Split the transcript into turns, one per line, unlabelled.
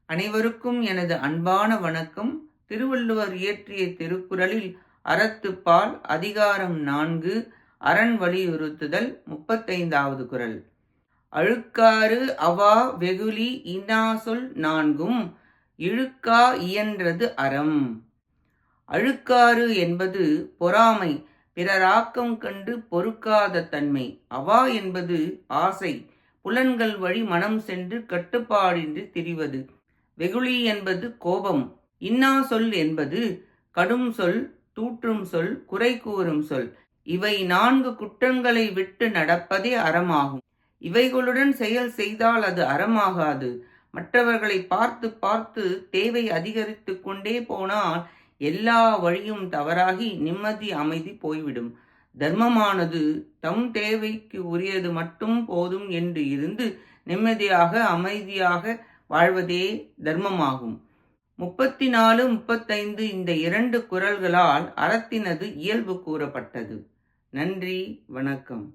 அனைவருக்கும் எனது அன்பான வணக்கம். திருவள்ளுவர் இயற்றிய திருக்குறளில் அறத்துப்பால் அதிகாரம் 4 அரண் வலியுறுத்துதல் 35வது குறள். அழுக்காறு அவா வெகுளி இன்னாசொல் நான்கும் இழுக்கா இயன்றது அறம். அழுக்காறு என்பது பொறாமை, பிறராக்கம் கண்டு பொறுக்காத தன்மை. அவா என்பது ஆசை, புலன்கள் வழி மனம் சென்று கட்டுப்பாடின்றி திரிவது. வெகுளி என்பது கோபம். இன்னா சொல் என்பது கடும் சொல், தூற்றும் சொல், குறை கூறும் சொல். இவை 4 குற்றங்களை விட்டு நடப்பதே அறமாகும். இவைகளுடன் செயல் செய்தால் அது அறமாகாது. மற்றவர்களை பார்த்து பார்த்து தேவை அதிகரித்து கொண்டே போனால் எல்லா வழியும் தவறாகி நிம்மதி அமைதி போய்விடும். தர்மமானது தம் தேவைக்கு உரியது மட்டும் போதும் என்று இருந்து நிம்மதியாக அமைதியாக வாழ்வதே தர்மமாகும். 34, 35 இந்த 2 குறள்களால் அறத்தினது இயல்பு கூறப்பட்டது. நன்றி, வணக்கம்.